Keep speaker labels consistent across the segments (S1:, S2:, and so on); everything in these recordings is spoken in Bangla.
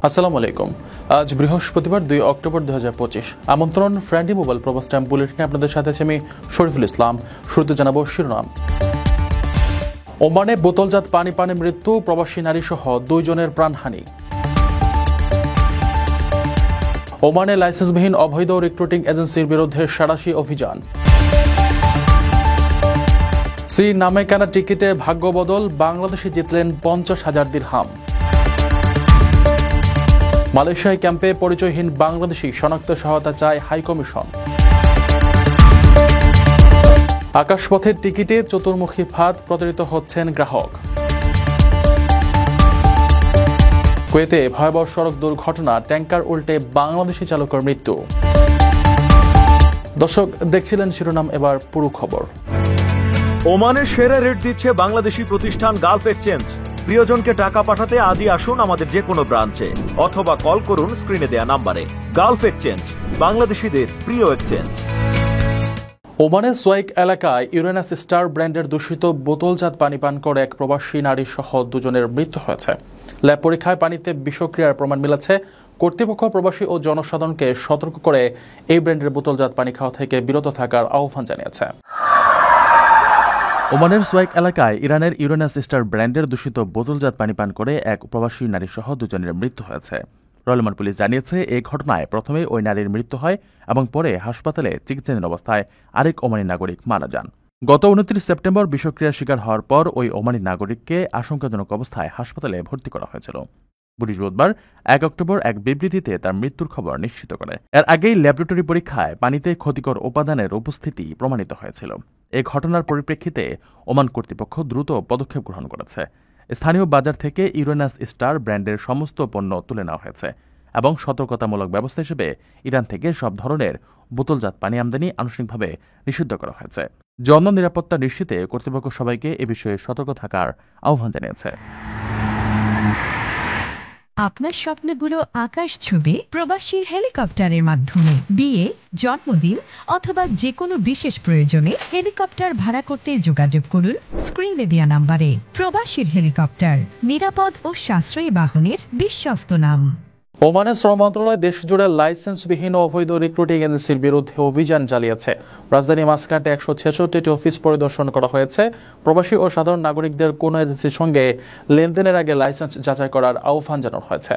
S1: আসসালামু আলাইকুম। আজ বৃহস্পতিবার 2 অক্টোবর 2025। আমন্ত্রণ ফ্রেন্ডলি মোবাইল প্রবাস টাইম বুলেটিনে আপনাদের সাথে আছি আমি শরীফুল ইসলাম। শুরুতে জানাবো শিরোনাম। ওমানে বোতলজাত পানি মৃত্যু, প্রবাসী নারী সহ 2 জনের প্রাণহানি। ওমানে লাইসেন্সবিহীন অবৈধ রিক্রুটিং এজেন্সির বিরুদ্ধে সাঁড়াশি অভিযান। শ্রী নামে কেনা টিকিটে ভাগ্য বদল, বাংলাদেশে জিতলেন 50,000 দিরহাম। মালয়েশিয়ায় ক্যাম্পে পরিচয়হীন বাংলাদেশি শনাক্ত সহায়তা চায় হাইকমিশন। আকাশপথের টিকিটে চতুর্মুখী ফাঁদ, প্রতারিত হচ্ছেন গ্রাহক। কুয়েতে ভয়াবহ সড়ক দুর্ঘটনা, ট্যাঙ্কার উল্টে বাংলাদেশি চালকের মৃত্যু। দর্শক দেখছিলেন শিরোনাম, এবার পুরো খবর।
S2: ওমানের সেরা রেট দিচ্ছে বাংলাদেশি প্রতিষ্ঠান গালফ এক্সচেঞ্জ। প্রিয়জনকে টাকা পাঠাতে আজই আসুন আমাদের যে কোনো ব্রাঞ্চে অথবা কল করুন স্ক্রিনে দেয়া নাম্বারে। গালফ এক্সচেঞ্জ, বাংলাদেশিদের প্রিয় এক্সচেঞ্জ।
S1: ওমানের সোয়াইক এলাকায় ইউরেনাস স্টার ব্র্যান্ডের দূষিত বোতলজাত পানি পান করে এক প্রবাসী নারী সহ 2 জনের মৃত্যু হয়েছে। ল্যাব পরীক্ষায় পানিতে বিষক্রিয়ার প্রমাণ মিলেছে। কর্তৃপক্ষ প্রবাসী ও জনসাধারণকে সতর্ক করে এই ব্র্যান্ডের বোতলজাত পানি খাওয়া থেকে বিরত থাকার আহ্বান জানিয়েছে। ওমানের সোয়াইক এলাকায় ইরানের ইউরেনাস স্টার ব্র্যান্ডের দূষিত বোতলজাত পানি পান করে এক প্রবাসী নারী সহ 2 জনের মৃত্যু হয়েছে। রয়্যাল ওমান পুলিশ জানিয়েছে, এই ঘটনায় প্রথমে ওই নারীর মৃত্যু হয় এবং পরে হাসপাতালে চিকিৎসাধীন অবস্থায় আরেক ওমানি নাগরিক মারা যান। গত 29 সেপ্টেম্বর বিষক্রিয়ার শিকার হওয়ার পর ওই ওমানি নাগরিককে আশঙ্কাজনক অবস্থায় হাসপাতালে ভর্তি করা হয়েছিল। পুলিশ বুধবার 1 অক্টোবর এক বিবৃতিতে তার মৃত্যুর খবর নিশ্চিত করে। এর আগেই ল্যাবরেটরি পরীক্ষায় পানিতে ক্ষতিকর উপাদানের উপস্থিতি প্রমাণিত হয়েছিল। এই ঘটনার পরিপ্রেক্ষিতে ওমান কর্তৃপক্ষ দ্রুত পদক্ষেপ গ্রহণ করেছে। স্থানীয় বাজার থেকে ইউরেনাস স্টার ব্র্যান্ডের সমস্ত পণ্য তুলে নেওয়া হয়েছে এবং সতর্কতামূলক ব্যবস্থা হিসেবে ইরান থেকে সব ধরনের বোতলজাত পানি আমদানি আনুষ্ঠানিকভাবে নিষিদ্ধ করা হয়েছে। জননিরাপত্তা নিশ্চিতে কর্তৃপক্ষ সবাইকে এ বিষয়ে সতর্ক থাকার আহ্বান জানিয়েছে।
S3: আপনার স্বপ্নগুলো আকাশ ছবি প্রবাসী হেলিকপ্টারের মাধ্যমে বিয়ে, জন্মদিন অথবা যে কোনো বিশেষ প্রয়োজনে হেলিকপ্টার ভাড়া করতে যোগাযোগ করুন স্ক্রিনে দেয়া নাম্বারে। প্রবাসীর হেলিকপ্টার, নিরাপদ ও সাশ্রয়ী বাহনের বিশ্বস্ত নাম।
S1: ওমানের শ্রম মন্ত্রণালয় দেশজুড়ে লাইসেন্সবিহীন ও অবৈধ রিক্রুটিং এজেন্সির বিরুদ্ধে অভিযান চালিয়েছে। রাজধানী মাসকাটে 166টি অফিস পরিদর্শন করা হয়েছে। প্রবাসী ও সাধারণ নাগরিকদের কোনো এজেন্সির সঙ্গে লেনদেনের আগে লাইসেন্স যাচাই করার আহ্বান জানানো হয়েছে।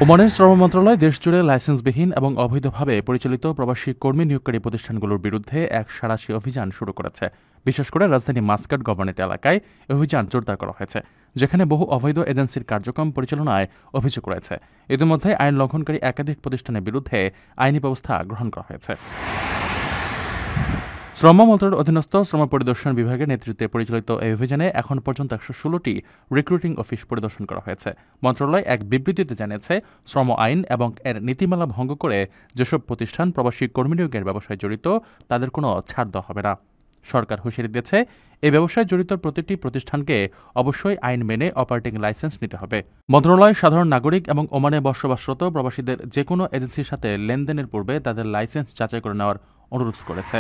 S1: ওমানের শ্রম মন্ত্রণালয় দেশজুড়ে লাইসেন্সবিহীন এবং অবৈধভাবে পরিচালিত প্রবাসী কর্মী নিয়োগকারী প্রতিষ্ঠানগুলোর বিরুদ্ধে এক সাঁড়াশি অভিযান শুরু করেছে। বিশেষ করে রাজধানী মাসকাট গভর্নরেট এলাকায় অভিযান জোরদার করা হয়েছে, যেখানে বহু অবৈধ এজেন্সির কার্যক্রম পরিচালনায় অভিযোগ রয়েছে। ইতিমধ্যে আইন লঙ্ঘনকারী একাধিক প্রতিষ্ঠানের বিরুদ্ধে আইনি ব্যবস্থা গ্রহণ করা হয়েছে। শ্রম মন্ত্রণালয়ের অধীনস্থ শ্রম পরিদর্শন বিভাগের নেতৃত্বে পরিচালিত এই অভিযানে এখন পর্যন্ত 116টি রিক্রুটিং অফিস পরিদর্শন করা হয়েছে। মন্ত্রণালয় এক বিবৃতিতে জানিয়েছে, শ্রম আইন এবং এর নীতিমালা ভঙ্গ করে যেসব প্রতিষ্ঠান প্রবাসী কর্মী নিয়োগের ব্যবসায় জড়িত তাদের কোনো ছাড় দেওয়া হবে না। সরকার হুঁশিয়ারি দিয়েছে, এই ব্যবসায় জড়িত প্রতিটি প্রতিষ্ঠানকে অবশ্যই আইন মেনে অপারেটিং লাইসেন্স নিতে হবে। মন্ত্রণালয় সাধারণ নাগরিক এবং ওমানে বসবাসরত প্রবাসীদের যে কোনো এজেন্সির সাথে লেনদেনের পূর্বে তাদের লাইসেন্স যাচাই করে নেওয়ার অনুরোধ করেছে।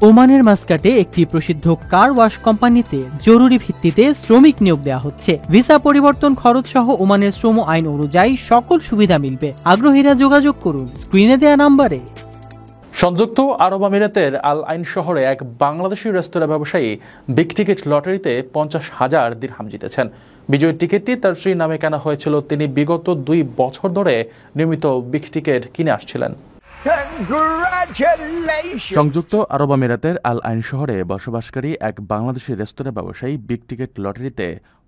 S4: ওমানের মাসকাটে একটি প্রসিদ্ধ কার ওয়াশ কোম্পানিতে জরুরি ভিত্তিতে শ্রমিক নিয়োগ দেওয়া হচ্ছে। ভিসা পরিবর্তন খরচ সহ ওমানের শ্রম আইন অনুযায়ী সকল সুবিধা মিলবে। আগ্রহীরা যোগাযোগ করুন স্ক্রিনে দেয়া নাম্বারে।
S1: সংযুক্ত আরব আমিরাতের আল আইন শহরে এক বাংলাদেশি রেস্তোরাঁ ব্যবসায়ী বিগ টিকিট লটারিতে 50,000 দিরহাম জিতেছেন। বিজয়ী টিকিটটি তার স্ত্রীর নামে কেনা হয়েছিল। তিনি বিগত 2 বছর ধরে নিয়মিত বিগ টিকিট কিনে আসছিলেন। সংযুক্ত আরব আমিরাতের আল আইন শহরে বসবাসকারী এক বাংলাদেশি রেস্তোরাঁ ব্যবসায়ী বিগ টিকিট লটারিতে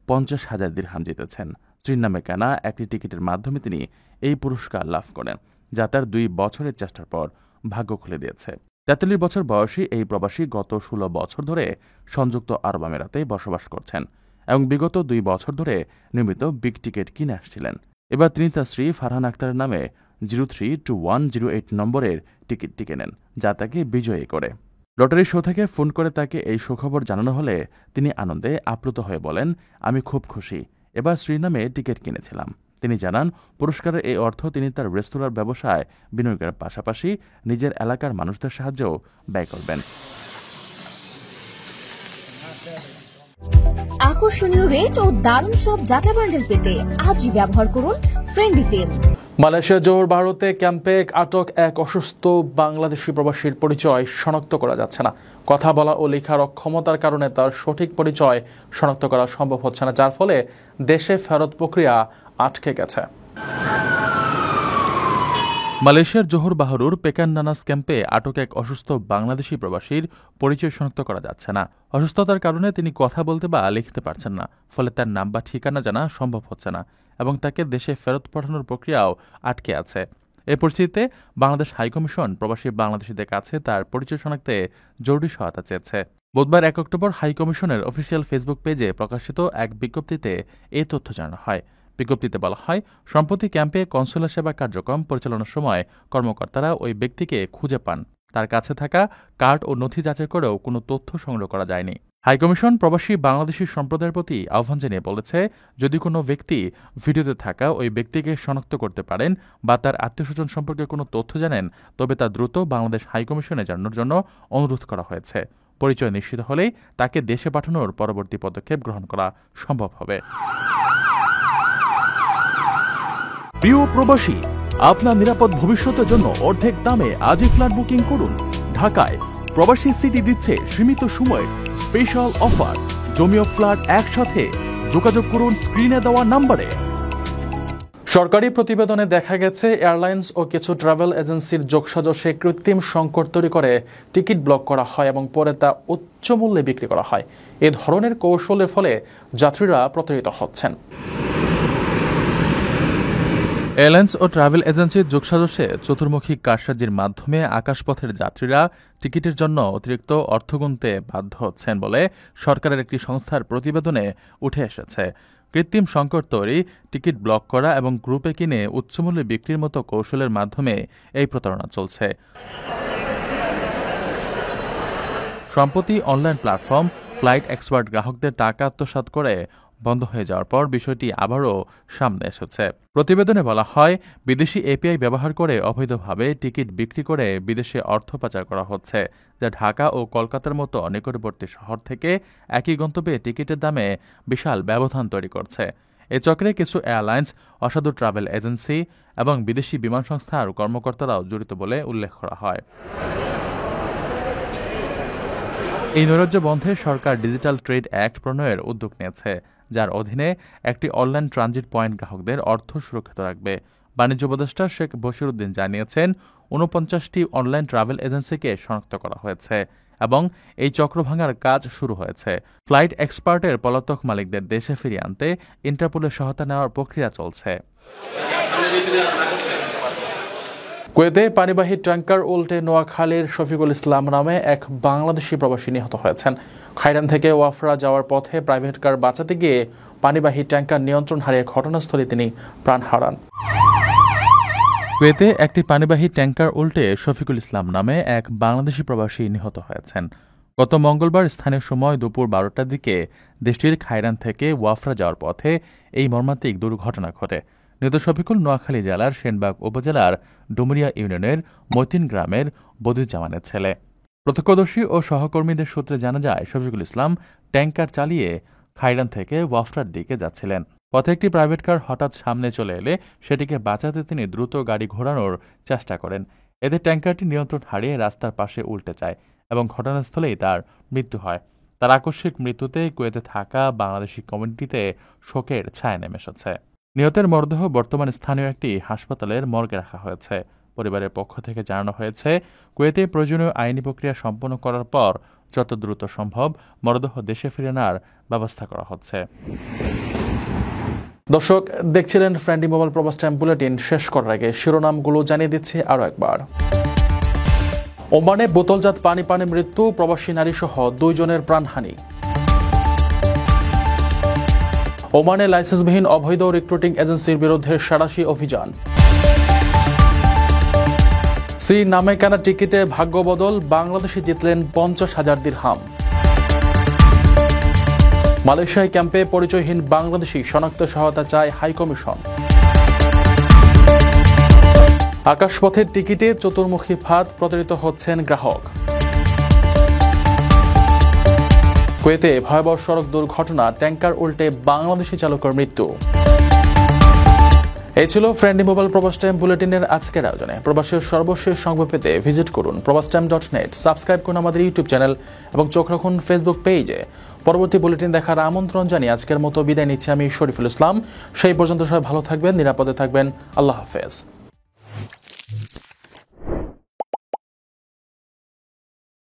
S1: 50,000 দিরহাম জিতেছেন। স্ত্রীর নামে কেনা একটি টিকিটের মাধ্যমে তিনি এই পুরস্কার লাভ করেন, যা তার 2 বছরের চেষ্টার পর ভাগ্য খুলে দিয়েছে। 43 বছর বয়সী এই প্রবাসী গত 16 বছর ধরে সংযুক্ত আরব আমিরাতে বসবাস করছেন এবং বিগত 2 বছর ধরে নিয়মিত বিগ টিকিট কিনে আসছিলেন। এবার তিনি তার স্ত্রী ফারহান আক্তারের নামে 032108 নম্বরের টিকিটটি কেনেন, যা তাকে বিজয়ী করে। লটারি শো থেকে ফোন করে তাকে এই সুখবর জানানো হলে তিনি আনন্দে আপ্লুত হয়ে বলেন, আমি খুব খুশি, এবার স্ত্রীর নামে টিকিট কিনেছিলাম। তিনি জানান, পুরস্কারের এই অর্থ তিনি তার রেস্তোরাঁর ব্যবসায় বিনিয়োগের পাশাপাশি নিজের এলাকার মানুষদের সাহায্যেও ব্যয় করবেন।
S5: আকর্ষণীয় রেট ও দারুণ সব ডাটা বান্ডেল পেতে আজই ব্যবহার করুন ফ্রেন্ডলি সিম।
S6: মালয়েশিয়ার জোহর বারোতে ক্যাম্পে আটক এক অসুস্থ বাংলাদেশি প্রবাসীর পরিচয় শনাক্ত করা যাচ্ছে না। কথা বলা ও লেখার অক্ষমতার কারণে তার সঠিক পরিচয় শনাক্ত করা সম্ভব হচ্ছে না, যার ফলে দেশে ফেরত প্রক্রিয়া আটকে গেছে।
S1: মালয়েশিয়ার জোহর বাহরুর পেকান নানাস ক্যাম্পে আটক এক অসুস্থ বাংলাদেশি প্রবাসীর পরিচয় শনাক্ত করা যাচ্ছে না। অসুস্থতার কারণে তিনি কথা বলতে বা লিখতে পারছেন না, ফলে তার নাম বা ঠিকানা জানা সম্ভব হচ্ছে না এবং তাকে দেশে ফেরত পাঠানোর প্রক্রিয়াও আটকে আছে। এই পরিস্থিতিতে বাংলাদেশ হাইকমিশন প্রবাসী বাংলাদেশিদের কাছে তার পরিচয় শনাক্তে জরুরি সহায়তা চেয়েছে। বুধবার 1 অক্টোবর হাইকমিশনের অফিসিয়াল ফেসবুক পেজে প্রকাশিত এক বিজ্ঞপ্তিতে এই তথ্য জানানো হয়। বিজ্ঞপ্তিতে বলা হয়, সম্প্রতি ক্যাম্পে কনসুলার সেবা কার্যক্রম পরিচালনার সময় কর্মকর্তারা ওই ব্যক্তিকে খুঁজে পান। তার কাছে থাকা কার্ড ও নথি যাচাই করেও কোনো তথ্য সংগ্রহ করা যায়নি। হাইকমিশন প্রবাসী বাংলাদেশি সম্প্রদায়ের প্রতি আহ্বান জানিয়ে বলেছে, যদি কোনো ব্যক্তি ভিডিওতে থাকা ওই ব্যক্তিকে শনাক্ত করতে পারেন বা তার আত্মীয়স্বজন সম্পর্কে কোনো তথ্য জানেন, তবে তা দ্রুত বাংলাদেশ হাইকমিশনে জানানোর জন্য অনুরোধ করা হয়েছে। পরিচয় নিশ্চিত হলেই তাকে দেশে পাঠানোর পরবর্তী পদক্ষেপ গ্রহণ করা সম্ভব হবে।
S2: প্রিয় প্রবাসী, আপনার নিরাপদ ভবিষ্যতের জন্য অর্ধেক দামে আজই ফ্ল্যাট বুকিং করুন। ঢাকায় প্রবাসী সিটি দিচ্ছে সীমিত সময়ের স্পেশাল অফার। জমিও ফ্ল্যাট একসাথে। যোগাযোগ করুন স্ক্রিনে দেওয়া নম্বরে।
S6: সরকারি প্রতিবেদনে দেখা গেছে, এয়ারলাইন্স ও কিছু ট্রাভেল এজেন্সির যোগসাজশে কৃত্রিম সংকট তৈরি করে টিকিট ব্লক করা হয় এবং পরে তা উচ্চ মূল্যে বিক্রি করা হয়। এ ধরনের কৌশলের ফলে যাত্রীরা প্রতারিত হচ্ছেন।
S1: এয়ারলাইন্স ও ট্রাভেল এজেন্সির যোগসাজশে চতুর্মুখী কারসাজির মাধ্যমে আকাশপথের যাত্রীরা টিকিটের জন্য অতিরিক্ত অর্থ গুনতে বাধ্য হচ্ছেন বলে সরকারের একটি সংস্থার প্রতিবেদনে উঠে এসেছে। কৃত্রিম সংকট তৈরি, টিকিট ব্লক করা এবং গ্রুপে কিনে উচ্চমূল্যে বিক্রির মতো কৌশলের মাধ্যমে এই প্রতারণা চলছে। সম্প্রতি অনলাইন প্ল্যাটফর্ম ফ্লাইট এক্সপার্ট গ্রাহকদের টাকা আত্মসাৎ করে বন্ধ হয়ে যাওয়ার পর বিষয়টি আবারও সামনে এসেছে। প্রতিবেদনে বলা হয়, বিদেশি এপিআই ব্যবহার করে অবৈধভাবে টিকিট বিক্রি করে বিদেশে অর্থ পাচার করা হচ্ছে, যা ঢাকা ও কলকাতার মতো নিকটবর্তী শহর থেকে একই গন্তব্যে টিকিটের দামে বিশাল ব্যবধান তৈরি করছে। এ চক্রে কিছু এয়ারলাইন্স, অসাধু ট্রাভেল এজেন্সি এবং বিদেশি বিমান সংস্থার কর্মকর্তারাও জড়িত বলে উল্লেখ করা হয়। এই নৈরাজ্য বন্ধে সরকার ডিজিটাল ট্রেড অ্যাক্ট প্রণয়ের উদ্যোগ নিয়েছে, যার অধীনে একটি অনলাইন ট্রানজিট পয়েন্ট গ্রাহকদের অর্থ সুরক্ষিত রাখবে। বাণিজ্য উপদেষ্টা শেখ বশিরউদ্দিন জানিয়েছেন, 49টি অনলাইন ট্রাভেল এজেন্সিকে শনাক্ত করা হয়েছে এবং এই চক্র ভাঙার কাজ শুরু হয়েছে। ফ্লাইট এক্সপার্টের পলাতক মালিকদের দেশে ফিরিয়ে আনতে ইন্টারপোলের সহায়তা নেওয়ার প্রক্রিয়া চলছে।
S6: কুয়েতে পানিবাহী ট্যাঙ্কার উল্টে নোয়াখালীর শফিকুল ইসলাম নামে এক বাংলাদেশি প্রবাসী নিহত হয়েছেন। খাইরান থেকে ওয়াফরা যাওয়ার পথে প্রাইভেট কার বাঁচাতে গিয়ে পানিবাহী ট্যাঙ্কার নিয়ন্ত্রণ হারিয়ে ঘটনাস্থলে তিনি প্রাণ হারান।
S1: কুয়েতে একটি পানিবাহী ট্যাঙ্কার উল্টে শফিকুল ইসলাম নামে এক বাংলাদেশি প্রবাসী নিহত হয়েছেন। গত মঙ্গলবার স্থানীয় সময় দুপুর 12টার দিকে দেশটির খাইরান থেকে ওয়াফরা যাওয়ার পথে এই মর্মান্তিক দুর্ঘটনা ঘটে। নিহত শফিকুল নোয়াখালী জেলার সেনবাগ উপজেলার ডুমুরিয়া ইউনিয়নের মতিন গ্রামের বদিউজ্জামানের ছেলে। প্রত্যক্ষদর্শী ও সহকর্মীদের সূত্রে জানা যায়, শফিকুল ইসলাম ট্যাঙ্কার চালিয়ে খাইরান থেকে ওয়াফরার দিকে যাচ্ছিলেন। পথে একটি প্রাইভেট কার হঠাৎ সামনে চলে এলে সেটিকে বাঁচাতে তিনি দ্রুত গাড়ি ঘোরানোর চেষ্টা করেন। এতে ট্যাঙ্কারটি নিয়ন্ত্রণ হারিয়ে রাস্তার পাশে উল্টে যায় এবং ঘটনাস্থলেই তার মৃত্যু হয়। তার আকস্মিক মৃত্যুতে কুয়েতে থাকা বাংলাদেশি কমিউনিটিতে শোকের ছায়া নেমে এসেছে। নিহতের মরদেহ বর্তমানে স্থানীয় একটি হাসপাতালের মর্গে রাখা হয়েছে। পরিবারের পক্ষ থেকে জানানো হয়েছে, কুয়েতে প্রয়োজনীয় আইনি প্রক্রিয়া সম্পন্ন করার পর যত দ্রুত সম্ভব মরদেহ দেশে ফিরে নেওয়ার ব্যবস্থা করা হচ্ছে।
S6: দর্শক দেখছিলেন ফ্রেন্ডলি মোবাইল প্রবাস টাইম বুলেটিন। শেষ করার আগে শিরোনামগুলো জানিয়ে দিচ্ছি আরও একবার। ওমানে বোতলজাত পানি মৃত্যু, প্রবাসী নারী সহ 2 জনের প্রাণহানি। ওমানে লাইসেন্সবিহীন অবৈধ রিক্রুটিং এজেন্সির বিরুদ্ধে সাঁড়াশি অভিযান। শ্রী নামে কেনা টিকিটে ভাগ্য বদল, বাংলাদেশে জিতলেন 50,000 দিরহাম। মালয়েশিয়ায় ক্যাম্পে পরিচয়হীন বাংলাদেশি শনাক্ত সহায়তা চায় হাইকমিশন। আকাশপথের টিকিটে চতুর্মুখী ফাঁদ, প্রতারিত হচ্ছেন গ্রাহক। কুয়েতে ভয়াবহ সড়ক দুর্ঘটনা, ট্যাঙ্কার উল্টে বাংলাদেশি চালকের মৃত্যু। এই ছিল ফ্রেন্ডলি মোবাইল প্রবাস টাইম বুলেটিনের আজকের আয়োজনে। প্রবাসের সর্বশেষ সংবাদ পেতে ভিজিট করুন probastimes.net, সাবস্ক্রাইব করুন আমাদের ইউটিউব চ্যানেল এবং চোখ রাখুন ফেসবুক পেজে। পরবর্তী বুলেটিন দেখার আমন্ত্রণ জানিয়ে আজকের মতো বিদায় নিচ্ছি আমি শরীফুল ইসলাম। সেই পর্যন্ত সবাই ভালো থাকবেন, নিরাপদে থাকবেন। আল্লাহ হাফেজ।